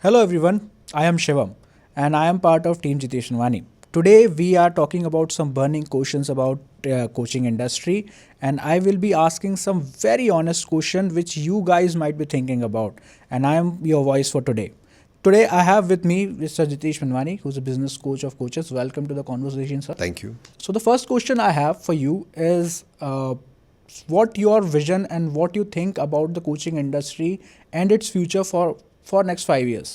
Hello everyone, I am Shivam and I am part of Team Jitesh Nwani. Today we are talking about some burning questions about coaching industry, and I will be asking some very honest question which you guys might be thinking about, and I am your voice for today. Today I have with me Mr. Jitesh Manwani, who's a business coach of coaches. Welcome to the conversation, sir. Thank you. So the first question I have for you is what your vision and what you think about the coaching industry and its future for next 5 years.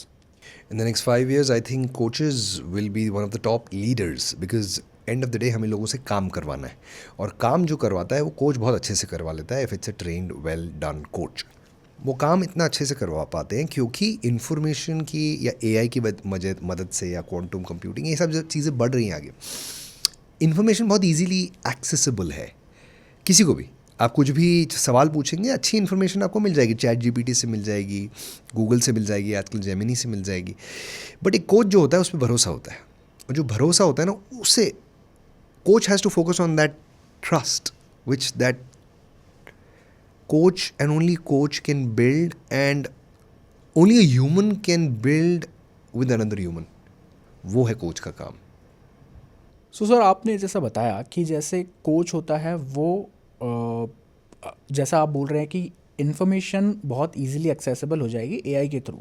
In the next 5 years, I think coaches will be one of the top leaders because end of the day हमें लोगों से काम करवाना है और काम जो करवाता है वो कोच बहुत अच्छे से करवा लेता है if it's a trained well done coach. वो काम इतना अच्छे से करवा पाते हैं क्योंकि इन्फॉर्मेशन की या एआई की मदद से या क्वांटम कंप्यूटिंग ये सब जो चीज़ें बढ़ रही हैं आगे, इन्फॉर्मेशन बहुत इजीली एक्सेसिबल है. किसी को भी आप कुछ भी सवाल पूछेंगे अच्छी इन्फॉर्मेशन आपको मिल जाएगी. चैट जीपीटी से मिल जाएगी, गूगल से मिल जाएगी, आजकल जेमिनी से मिल जाएगी. बट एक कोच जो होता है उस पर भरोसा होता है, और जो भरोसा होता है ना उससे coach has to focus on that trust which that coach and only coach can build and only a human can build with another human. वो है कोच का काम. सो सर आपने जैसा बताया कि जैसे कोच होता है वो जैसा आप बोल रहे हैं कि इन्फॉर्मेशन बहुत इजीली एक्सेसिबल हो जाएगी एआई के थ्रू,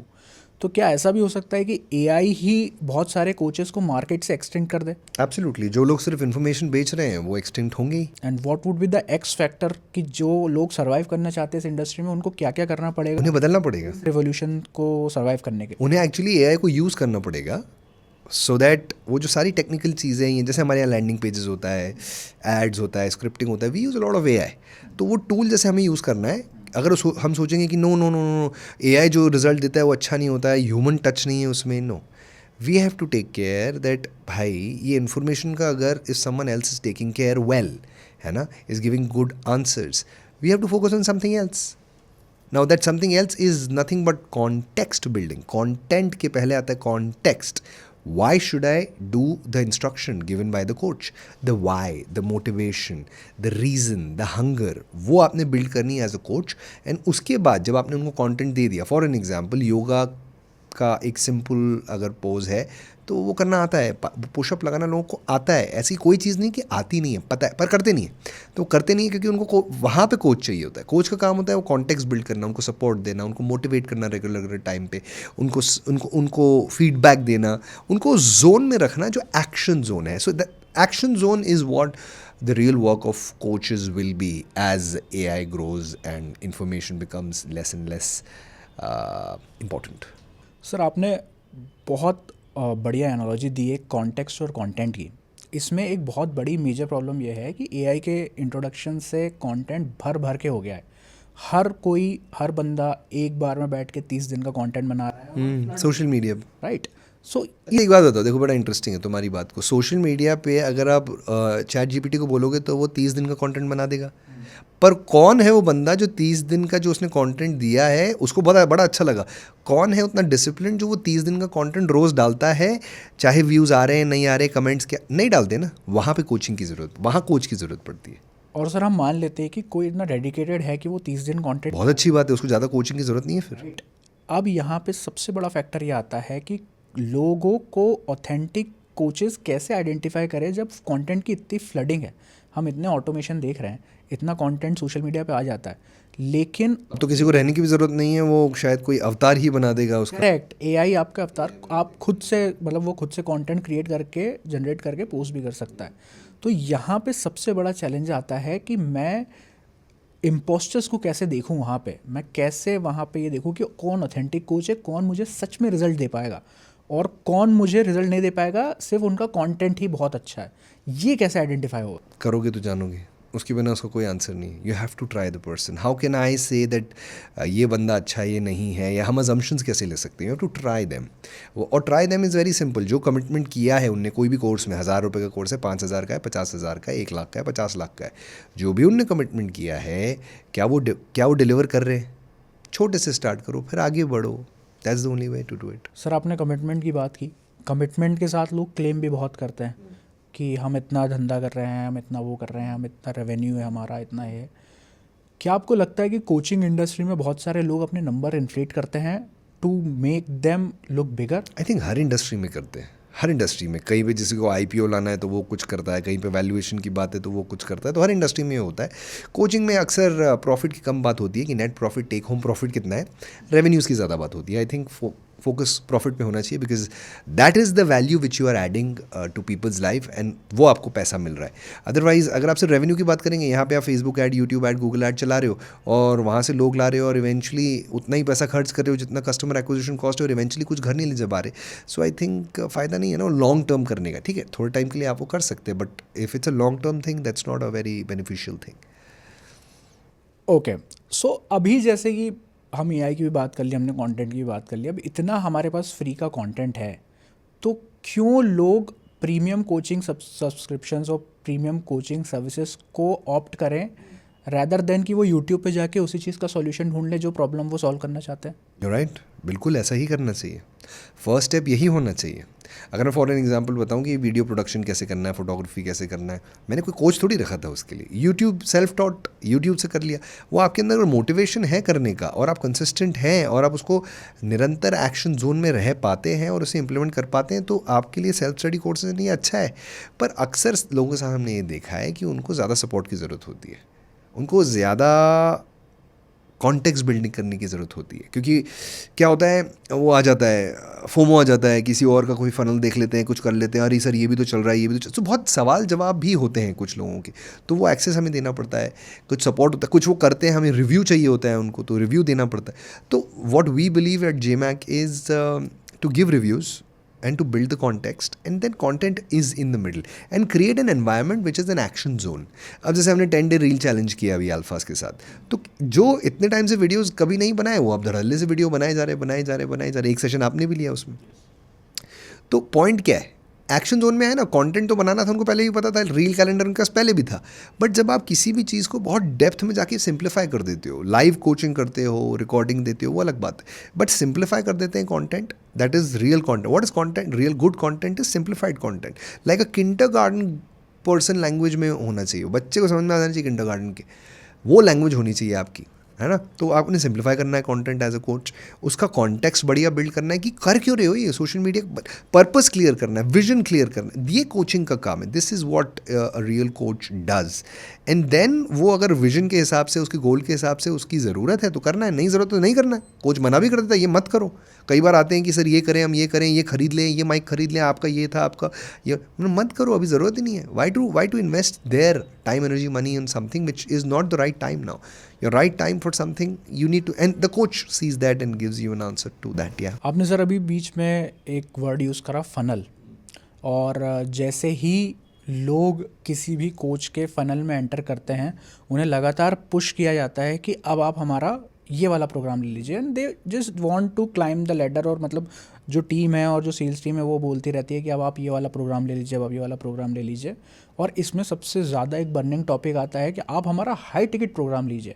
तो क्या ऐसा भी हो सकता है कि एआई ही बहुत सारे कोचेस को मार्केट से एक्सटेंड कर दे? एब्सोल्युटली. जो लोग सिर्फ इन्फॉर्मेशन बेच रहे हैं वो एक्सटेंड होंगे ही. And what would be the x factor कि जो लोग सर्वाइव करना चाहते हैं इस इंडस्ट्री में उनको क्या क्या करना पड़ेगा उन्हें बदलना पड़ेगा. रिवोल्यूशन को सर्वाइव करने के? उन्हें एक्चुअली एआई को यूज़ करना पड़ेगा सो दैट वो जो सारी टेक्निकल चीज़ें हैं, जैसे हमारे यहाँ लैंडिंग पेजेस होता है, एड्स होता है, स्क्रिप्टिंग होता है, we use a lot of AI. तो वो टूल जैसे हमें यूज़ करना है. अगर हम सोचेंगे कि no no no no AI जो रिजल्ट देता है वो अच्छा नहीं होता है, ह्यूमन टच नहीं है उसमें, no, we have to take care that भाई ये इन्फॉर्मेशन का अगर if someone else is taking care well, है ना, is giving good answers, we have to focus on something else. Now that something else is nothing but context building. Content के पहले आता है context. Why should I do the instruction given by the coach? The why, the motivation, the reason, the hunger, वो आपने build करनी है as a coach. And उसके बाद जब आपने उनको कंटेंट दे दिया, फॉर एन एग्जांपल योगा का एक सिंपल अगर पोज है तो वो करना आता है, पुशअप लगाना लोगों को आता है. ऐसी कोई चीज़ नहीं कि आती नहीं है, पता है पर करते नहीं है. तो करते नहीं है क्योंकि उनको वहाँ पे कोच चाहिए होता है. कोच का काम होता है वो कॉन्टेक्स्ट बिल्ड करना, उनको सपोर्ट देना, उनको मोटिवेट करना रेगुलर टाइम पे, उनको उनको उनको फीडबैक देना, उनको जोन में रखना जो एक्शन जोन है. So the action zone is what the real work of coaches will be as AI grows and information becomes less and less important. Sir आपने बहुत बढ़िया एनालॉजी दी है कॉन्टेक्स्ट और कंटेंट की. इसमें एक बहुत बड़ी मेजर प्रॉब्लम यह है कि एआई के इंट्रोडक्शन से कंटेंट भर भर के हो गया है. हर बंदा एक बार में बैठ के 30 दिन का कंटेंट बना रहा है सोशल मीडिया. राइट. सो ये एक बात बताओ, देखो बड़ा इंटरेस्टिंग है तुम्हारी बात को. सोशल मीडिया पे अगर आप चैट जीपीटी को बोलोगे तो वो 30 दिन का कंटेंट बना देगा. पर कौन है वो बंदा जो 30 दिन का जो उसने कंटेंट दिया है उसको बड़ा अच्छा लगा? कौन है उतना डिसिप्लिन जो वो 30 दिन का कंटेंट रोज़ डालता है, चाहे व्यूज़ आ रहे हैं नहीं आ रहे, कमेंट्स क्या नहीं डालते ना. वहाँ पे कोचिंग की ज़रूरत, वहाँ कोच की ज़रूरत पड़ती है. और सर हम मान लेते हैं कि कोई इतना डेडिकेटेड है कि वो 30 दिन कंटेंट, बहुत अच्छी बात है, उसको ज़्यादा कोचिंग की ज़रूरत नहीं है फिर. अब यहाँ पे सबसे बड़ा फैक्टर ये आता है कि लोगों को ऑथेंटिक कोचेस कैसे आइडेंटिफाई करें जब कंटेंट की इतनी फ्लडिंग है. हम इतने ऑटोमेशन देख रहे हैं, इतना कंटेंट सोशल मीडिया पे आ जाता है, लेकिन अब तो किसी को रहने की भी ज़रूरत नहीं है, वो शायद कोई अवतार ही बना देगा उसका. करेक्ट, एआई आपका अवतार, आप खुद से मतलब वो खुद से कंटेंट क्रिएट करके जनरेट करके पोस्ट भी कर सकता है. तो यहाँ पे सबसे बड़ा चैलेंज आता है कि मैं इम्पोस्टर्स को कैसे देखूँ. वहाँ पे मैं कैसे वहाँ पे ये देखूँ कि कौन ऑथेंटिक कोच है, कौन मुझे सच में रिजल्ट दे पाएगा और कौन मुझे रिजल्ट नहीं दे पाएगा, सिर्फ उनका कंटेंट ही बहुत अच्छा है. ये कैसे आइडेंटिफाई होगा? करोगे तो जानोगे, उसके बिना उसका कोई आंसर नहीं. You have to try the person. How can I say that ये बंदा अच्छा ये नहीं है, या हम अजम्पशंस कैसे ले सकते हैं? You have to try them. और try them is very simple. जो कमिटमेंट किया है उनने कोई भी कोर्स में, 1000 रुपये का कोर्स है, 5000 का है, 50,000 का है, 1 लाख का है, 50 लाख का है, जो भी उनने कमिटमेंट किया है क्या वो डिलीवर कर रहे हैं? छोटे से स्टार्ट करो, फिर आगे बढ़ो. That's the only way to do it. Sir आपने कमिटमेंट की बात की. कमिटमेंट के साथ लोग क्लेम भी बहुत करते हैं कि हम इतना धंधा कर रहे हैं, हम इतना वो कर रहे हैं, हम इतना रेवेन्यू है हमारा, इतना है. क्या आपको लगता है कि कोचिंग इंडस्ट्री में बहुत सारे लोग अपने नंबर इन्फ्लेट करते हैं to make them look bigger? I think हर इंडस्ट्री में करते हैं, हर इंडस्ट्री में। कहीं पे किसी को आईपीओ लाना है तो वो कुछ करता है, कहीं पे वैल्यूएशन की बात है तो वो कुछ करता है, तो हर इंडस्ट्री में होता है। कोचिंग में अक्सर प्रॉफिट की कम बात होती है कि net profit, take home profit कितना है, रेवेन्यूज़ की ज़्यादा बात होती है। आई थिंक फोकस प्रॉफिट पे होना चाहिए, because that is the value which you are adding to people's life, and वो आपको पैसा मिल रहा है। अदरवाइज़ अगर आप सिर्फ रेवेन्यू की बात करेंगे, यहाँ पे आप Facebook ad, YouTube add, Google add चला रहे हो और वहाँ से लोग ला रहे हो और इवेंचुअली उतना ही पैसा खर्च कर रहे हो जितना कस्टमर एक्विजिशन कॉस्ट है, और इवेंचुअली कुछ घर नहीं ले जा पा रहे। सो आई थिंक फ़ायदा नहीं है ना लॉन्ग टर्म करने का। ठीक है, थोड़े टाइम के लिए आप वो कर सकते हैं, but if it's a long term thing that's not a very beneficial thing. Okay, so अभी जैसे कि हम एआई की भी बात कर ली, हमने कंटेंट की भी बात कर ली, अब इतना हमारे पास फ्री का कंटेंट है, तो क्यों लोग प्रीमियम कोचिंग सब्सक्रिप्शंस और प्रीमियम कोचिंग सर्विसेज को ऑप्ट करें रैदर देन कि वो यूट्यूब पे जाके उसी चीज़ का सॉल्यूशन ढूंढ ले जो प्रॉब्लम वो सॉल्व करना चाहते हैं? यू राइट, बिल्कुल ऐसा ही करना चाहिए। फर्स्ट स्टेप यही होना चाहिए। अगर मैं फॉर एन एग्जांपल बताऊं कि वीडियो प्रोडक्शन कैसे करना है, फोटोग्राफी कैसे करना है, मैंने कोई कोच थोड़ी रखा था उसके लिए। यूट्यूब सेल्फ टॉट, यूट्यूब से कर लिया। वो आपके अंदर मोटिवेशन है करने का और आप कंसिस्टेंट हैं और आप उसको निरंतर एक्शन जोन में रह पाते हैं और उसे इम्प्लीमेंट कर पाते हैं, तो आपके लिए सेल्फ स्टडी कोर्सेज नहीं अच्छा है। पर अक्सर लोगों के साथ हमने ये देखा है कि उनको ज़्यादा सपोर्ट की ज़रूरत होती है, उनको ज़्यादा कॉन्टेक्स्ट बिल्डिंग करने की ज़रूरत होती है। क्योंकि क्या होता है, वो आ जाता है, फोमो आ जाता है, किसी और का कोई फनल देख लेते हैं, कुछ कर लेते हैं, अरे सर ये भी तो चल रहा है, ये भी तो बहुत सवाल जवाब भी होते हैं कुछ लोगों के, तो वो एक्सेस हमें देना पड़ता है। कुछ सपोर्ट होता है, कुछ वो करते हैं, हमें रिव्यू चाहिए होता है उनको, तो रिव्यू देना पड़ता है। तो what we believe at JMAC is to give reviews and to build the context, and then content is in the middle and create an environment which is an action zone. अब जैसे हमने 10 day reel challenge किया अभी अल्फास के साथ, तो जो इतने टाइम से वीडियोस कभी नहीं बनाए, वो अब धड़ल्ले से वीडियो बनाए जा रहे, एक सेशन आपने भी लिया उसमें। तो पॉइंट क्या है, एक्शन जोन में है ना, कंटेंट तो बनाना था उनको पहले भी पता था, रील कैलेंडर उनका पहले भी था। बट जब आप किसी भी चीज़ को बहुत डेप्थ में जाके सिंप्लीफाई कर देते हो, लाइव कोचिंग करते हो, रिकॉर्डिंग देते हो, वो अलग बात है, बट सिंप्लीफाई कर देते हैं content, that is real content. What is content? Real good content is simplified content, like a kindergarten person language में होना चाहिए, बच्चे को समझ में आ जाना चाहिए किंडरगार्टन के, वो लैंग्वेज होनी चाहिए आपकी, है ना। तो आपने सिंप्लीफाई करना है कंटेंट एज अ कोच, उसका कॉन्टेक्स्ट बढ़िया बिल्ड करना है कि कर क्यों रहे हो ये सोशल मीडिया, पर्पस क्लियर करना है, विजन क्लियर करना है, ये कोचिंग का काम है। This is what a real coach does. And then वो अगर विजन के हिसाब से, उसके गोल के हिसाब से उसकी ज़रूरत है तो करना है, नहीं ज़रूरत तो नहीं करना है। कोच मना भी कर देता है, ये मत करो। कई बार आते हैं कि सर ये करें, हम ये करें, ये खरीद लें, ये माइक खरीद लें, आपका ये था, आपका ये, मत करो, अभी ज़रूरत ही नहीं है। Why to invest their time, energy, money in something which is not the right time now. Your right time for something you need to, and the coach sees that and gives you an answer to that. Yeah. आपने sir अभी बीच में एक word use करा funnel, और जैसे ही लोग किसी भी कोच के फनल में एंटर करते हैं, उन्हें लगातार पुश किया जाता है कि अब आप हमारा ये वाला प्रोग्राम ले लीजिए, and they just want to climb the ladder. और मतलब जो टीम है और जो सेल्स टीम है वो बोलती रहती है कि अब आप ये वाला प्रोग्राम ले लीजिए, अब आप ये वाला प्रोग्राम ले लीजिए। और इसमें सबसे ज़्यादा एक बर्निंग टॉपिक आता है कि आप हमारा हाई टिकट प्रोग्राम लीजिए,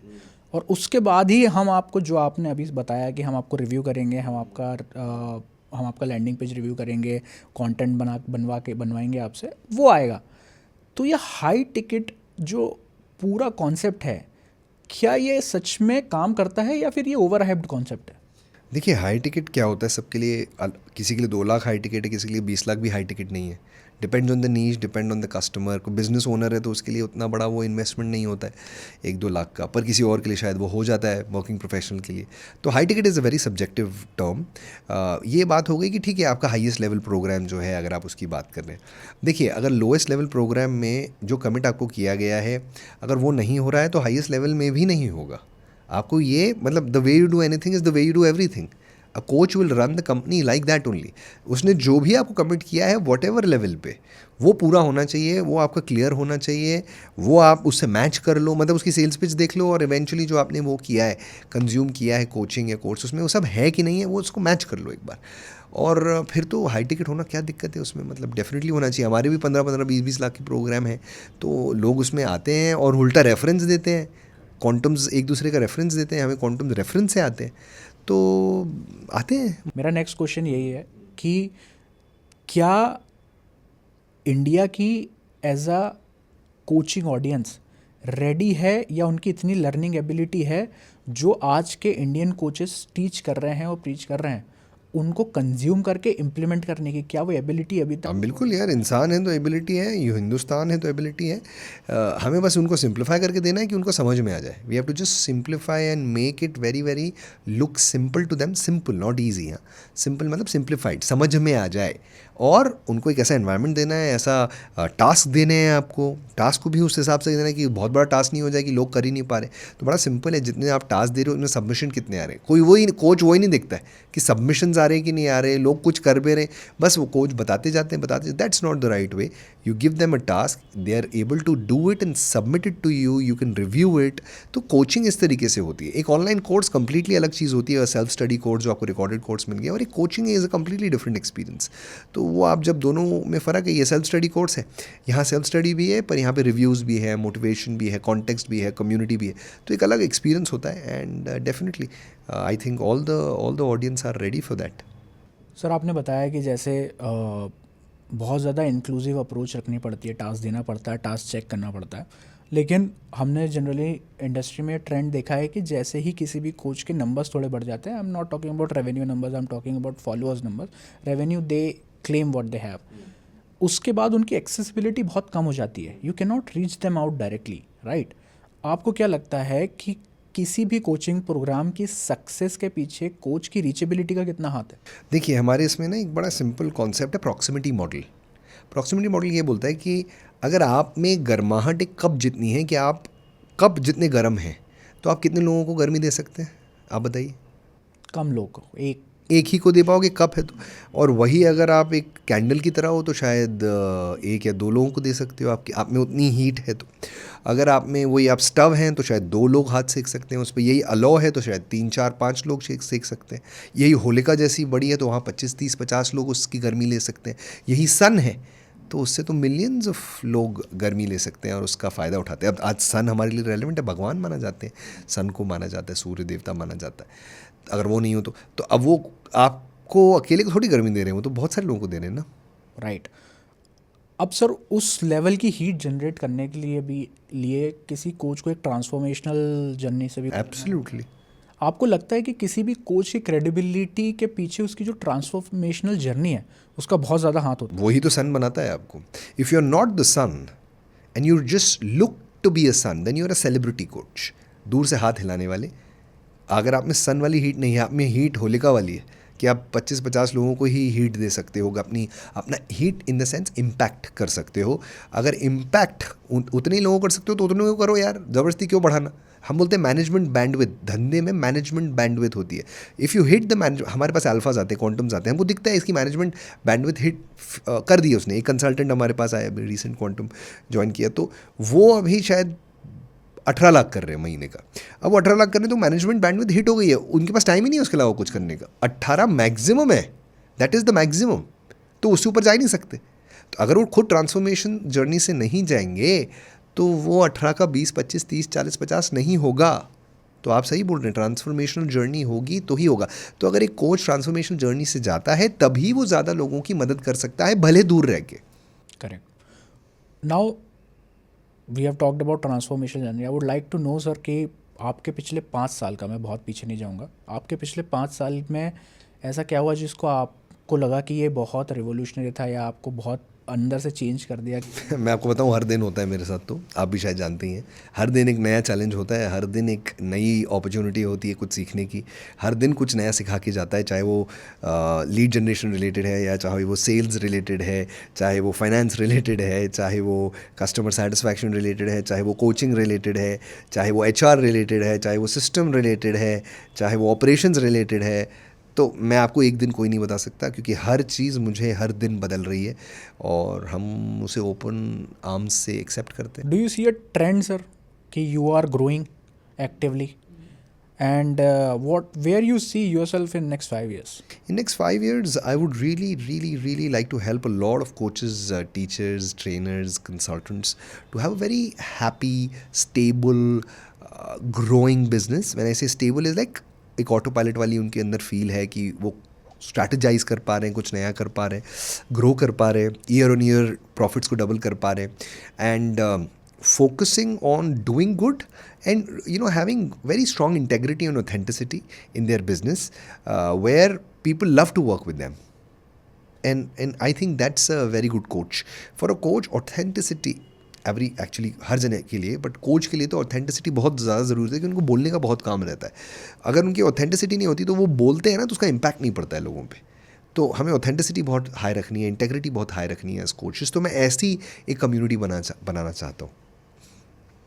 और उसके बाद ही हम आपको, जो आपने अभी बताया कि हम आपको रिव्यू करेंगे, हम आपका लैंडिंग पेज रिव्यू करेंगे, कंटेंट बनवाएंगे आपसे, वो आएगा। तो ये हाई टिकट जो पूरा कॉन्सेप्ट है, क्या ये सच में काम करता है या फिर ये ओवर हाइप्ड कॉन्सेप्ट है? देखिए, हाई टिकट क्या होता है सबके लिए, किसी के लिए 2 लाख हाई टिकट है, किसी के लिए 20 लाख भी हाई टिकट नहीं है। Depends on the niche, depend on the customer. को बिजनेस ओनर है तो उसके लिए उतना बड़ा वो इन्वेस्टमेंट नहीं होता है 1-2 लाख का, पर किसी और के लिए शायद वो हो जाता है, वर्किंग प्रोफेशनल के लिए। तो high ticket is a very subjective term. ये बात हो गई कि ठीक है, आपका हाईएस्ट लेवल प्रोग्राम जो है, अगर आप उसकी बात कर रहे हैं, देखिए अगर लोएस्ट लेवल प्रोग्राम में जो कमिट आपको किया गया है, अगर वो नहीं हो रहा है तो हाईएस्ट लेवल में भी नहीं होगा। आपको ये मतलब, the way you do anything is the way you do everything. A coach will run the company like that only. उसने जो भी आपको कमिट किया है वॉट एवर लेवल पे, वो पूरा होना चाहिए, वो आपका क्लियर होना चाहिए, वो आप उससे मैच कर लो। मतलब उसकी सेल्स पिच देख लो और इवेंचुअली जो आपने वो किया है, कंज्यूम किया है कोचिंग या कोर्स, उसमें वो सब है कि नहीं है, वो उसको मैच कर लो एक बार। और फिर तो हाई टिकट होना क्या दिक्कत है उसमें, मतलब डेफिनेटली होना चाहिए। हमारे भी 15-15, 20-20 लाख के प्रोग्राम है, तो लोग उसमें आते हैं और उल्टा रेफरेंस देते हैं, क्वांटम्स एक दूसरे का रेफरेंस देते हैं, हमें क्वांटम्स रेफरेंस से आते हैं, तो आते हैं। मेरा नेक्स्ट क्वेश्चन यही है कि क्या इंडिया की as a coaching audience ready है, या उनकी इतनी लर्निंग एबिलिटी है जो आज के इंडियन कोचेस टीच कर रहे हैं और प्रीच कर रहे हैं, उनको कंज्यूम करके इम्प्लीमेंट करने की क्या वो एबिलिटी अभी तक? हाँ बिल्कुल यार, इंसान है तो एबिलिटी है, ये हिंदुस्तान है तो एबिलिटी है। हमें बस उनको सिंप्लीफाई करके देना है कि उनको समझ में आ जाए। We have to just simplify and make it very very look simple to them. Simple not easy. हाँ, सिंपल मतलब सिंप्लीफाइड, समझ में आ जाए। और उनको एक ऐसा एनवायरनमेंट देना है, ऐसा टास्क देने हैं आपको। टास्क को भी उस हिसाब से देना है कि बहुत बड़ा टास्क नहीं हो जाए कि लोग कर ही नहीं पा रहे। तो बड़ा सिंपल है, जितने आप टास्क दे रहे हो उनमें सबमिशन कितने आ रहे हैं। कोई वही कोच वही नहीं देखता है कि सबमिशंस आ रहे हैं कि नहीं आ रहे, लोग कुछ कर भी रहे, बस वो कोच बताते जाते हैं। That's not the right way. You give them a task, they are able to do it and submit it to you, you can review it. तो कोचिंग इस तरीके से होती है। एक ऑनलाइन कोर्स कंप्लीटली अलग चीज़ होती है, सेल्फ स्टडी कोर्स जो आपको रिकॉर्डेड कोर्स मिल गया, और एक coaching is a completely different experience. तो वो आप जब दोनों में फ़र्क है। ये सेल्फ स्टडी कोर्स है, यहाँ सेल्फ स्टडी भी है, पर यहाँ पे रिव्यूज़ भी है, मोटिवेशन भी है, कॉन्टेक्स्ट भी है, कम्युनिटी भी है। तो एक अलग एक्सपीरियंस होता है। And definitely I think all the audience are ready for that. Sir आपने बताया कि जैसे बहुत ज़्यादा इंक्लूसिव अप्रोच रखनी पड़ती है, टास्क देना पड़ता है, टास्क चेक करना पड़ता है, लेकिन हमने जनरली इंडस्ट्री में ट्रेंड देखा है कि जैसे ही किसी भी कोच के नंबर्स थोड़े बढ़ जाते हैं, I am not talking about revenue numbers, I am talking about followers numbers, revenue they claim what they have, उसके बाद उनकी एक्सेसिबिलिटी बहुत कम हो जाती है। You can not reach them out directly, right? आपको क्या लगता है कि किसी भी कोचिंग प्रोग्राम की सक्सेस के पीछे कोच की रीचेबिलिटी का कितना हाथ है? देखिए, हमारे इसमें ना एक बड़ा सिंपल कॉन्सेप्ट है, प्रॉक्सिमिटी मॉडल। प्रॉक्सिमिटी मॉडल ये बोलता है कि अगर आप में गर्माहट एक कप जितनी है कि आप कप जितने गर्म हैं, तो आप कितने लोगों को गर्मी दे सकते हैं? आप बताइए। कम लोग, एक ही को दे पाओगे, कप है तो। और वही अगर आप एक कैंडल की तरह हो तो शायद एक या दो लोगों को दे सकते हो। आपकी आप में उतनी हीट है तो। अगर आप में वही आप स्टव हैं तो शायद 2 लोग हाथ सेक सकते हैं उस पर। यही अलाव है तो शायद 3 4 5 लोग सेक सकते हैं। यही होलिका जैसी बड़ी है तो वहाँ 25 30 50 लोग उसकी गर्मी ले सकते हैं। यही सन है तो उससे तो मिलियंस ऑफ लोग गर्मी ले सकते हैं और उसका फ़ायदा उठाते हैं। अब आज सन हमारे लिए रेलेवेंट है, भगवान माना जाते हैं, सन को माना जाता है, सूर्य देवता माना जाता है। अगर वो नहीं हो तो अब वो आपको अकेले को थोड़ी गर्मी दे रहे हैं, वो तो बहुत सारे लोगों को दे रहे हैं ना। राइट। अब सर उस लेवल की हीट जनरेट करने के लिए किसी कोच को एक ट्रांसफॉर्मेशनल जर्नी से भी गुजरना है। एब्सोल्युटली। आपको लगता है कि किसी भी कोच की क्रेडिबिलिटी के पीछे उसकी जो ट्रांसफॉर्मेशनल जर्नी है उसका बहुत ज़्यादा हाथ होता वही तो सन बनाता है आपको। If you are not the sun and you just look to be a sun, then you are a celebrity coach, दूर से हाथ हिलाने वाले। अगर आप में सन वाली हीट नहीं है, आप में हीट होलिका वाली है कि आप 25-50 लोगों को ही हीट दे सकते हो, अपना heat in the sense impact कर सकते हो। अगर इम्पैक्ट उतने ही लोगों को कर सकते हो तो उतने लोगों को करो यार, ज़बरदस्ती क्यों बढ़ाना। हम बोलते हैं मैनेजमेंट बैंडविथ, धंधे में मैनेजमेंट बैंडविथ होती है। इफ़ यू हिट द हमारे पास अल्फाज आते हैं, क्वांटम्स आते हैं, हमको दिखता है इसकी मैनेजमेंट बैंडविथ हिट कर दी है उसने। एक कंसल्टेंट हमारे पास आया, अभी रिसेंट क्वांटम ज्वाइन किया, तो वो अभी शायद 18 लाख कर रहे हैं महीने का। अब वो 18 लाख कर रहे हैं तो मैनेजमेंट बैंडविथ हिट हो गई है, उनके पास टाइम ही नहीं है उसके अलावा कुछ करने का। 18 मैक्सिमम है, दैट इज़ द मैक्सिमम, तो उससे ऊपर जा ही नहीं सकते। तो अगर वो खुद ट्रांसफॉर्मेशन जर्नी से नहीं जाएंगे तो वो 18 का 20 25 30 40 50 नहीं होगा। तो आप सही बोल रहे हैं, ट्रांसफॉर्मेशनल जर्नी होगी तो ही होगा। तो अगर एक कोच ट्रांसफॉर्मेशनल जर्नी से जाता है तभी वो ज़्यादा लोगों की मदद कर सकता है, भले दूर रह के। Correct. Now we have talked about transformation journey. I would like to know sir कि आपके पिछले 5 साल का, मैं बहुत पीछे नहीं जाऊंगा, आपके पिछले 5 साल में ऐसा क्या हुआ जिसको आपको लगा कि ये बहुत रिवोल्यूशनरी था या आपको बहुत अंदर से चेंज कर दिया? मैं आपको बताऊं, हर दिन होता है मेरे साथ, तो आप भी शायद जानते ही हैं। हर दिन एक नया चैलेंज होता है, हर दिन एक नई अपॉर्चुनिटी होती है कुछ सीखने की। हर दिन कुछ नया सिखा के जाता है, चाहे वो लीड जनरेशन रिलेटेड है या चाहे वो सेल्स रिलेटेड है, चाहे वो फाइनेंस रिलेटेड है, चाहे वो कस्टमर सेटिस्फैक्शन रिलेटेड है, चाहे वो कोचिंग रिलेटेड है, चाहे वो HR रिलेटेड है, चाहे वो सिस्टम रिलेटेड है, चाहे वो ऑपरेशंस रिलेटेड है। तो मैं आपको एक दिन कोई नहीं बता सकता, क्योंकि हर चीज़ मुझे हर दिन बदल रही है और हम उसे ओपन आर्म्स से एक्सेप्ट करते हैं। Do you see a trend sir कि you are growing actively and what where you see yourself in next 5 years? In next 5 years, I would really like to help a lot of coaches, teachers, trainers, consultants to have a very happy, stable, growing business. When I say stable, is like एक auto pilot वाली उनके अंदर feel है कि वो strategise कर पा रहे हैं, कुछ नया कर पा रहे हैं, ग्रो कर पा रहे हैं, ईयर ऑन ईयर प्रॉफिट्स को डबल कर पा रहे हैं। And focusing on doing good and having very strong integrity and authenticity in their business, where people love to work with them. And I think that's a very good coach. For a coach, authenticity actually हर जने के लिए, but coach के लिए तो authenticity बहुत ज़्यादा ज़रूरी है कि उनको बोलने का बहुत काम रहता है. अगर उनकी ऑथेंटिसिटी नहीं होती तो वो बोलते हैं ना, तो उसका इम्पैक्ट नहीं पड़ता है लोगों पे. तो हमें ऑथेंटिसिटी बहुत हाई रखनी है, इंटेग्रिटी बहुत हाई रखनी है एज कोचेस. तो मैं ऐसी एक कम्युनिटी बनाना चाहता हूँ.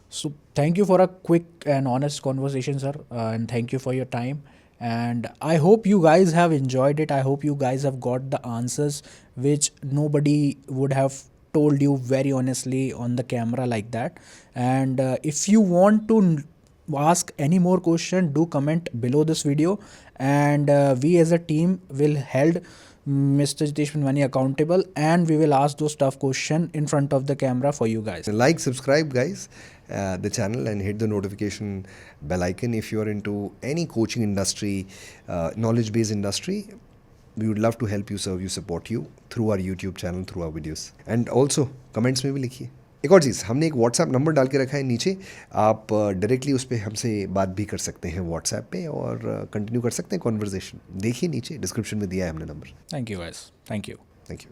So thank you for a quick and honest conversation, sir, and thank you for your time. And I hope you guys have enjoyed it. I hope you guys have got the answers which nobody would have told you very honestly on the camera like that. And if you want to ask any more question, do comment below this video, and we as a team will hold Mr. Jitesh Pinwani accountable, and we will ask those tough question in front of the camera for you guys. Like, subscribe guys, the channel, and hit the notification bell icon if you are into any coaching industry, knowledge based industry. We would love to help you, serve you, support you through our YouTube channel, through our videos. And also comments में भी लिखिए. एक और चीज़, हमने एक WhatsApp number डाल के रखा है नीचे, आप डायरेक्टली उस पर हमसे बात भी कर सकते हैं व्हाट्सएप पे, और कंटिन्यू कर सकते हैं कॉन्वर्जेशन. देखिए नीचे डिस्क्रिप्शन में दिया है हमने number. Thank you guys. Thank you. Thank you.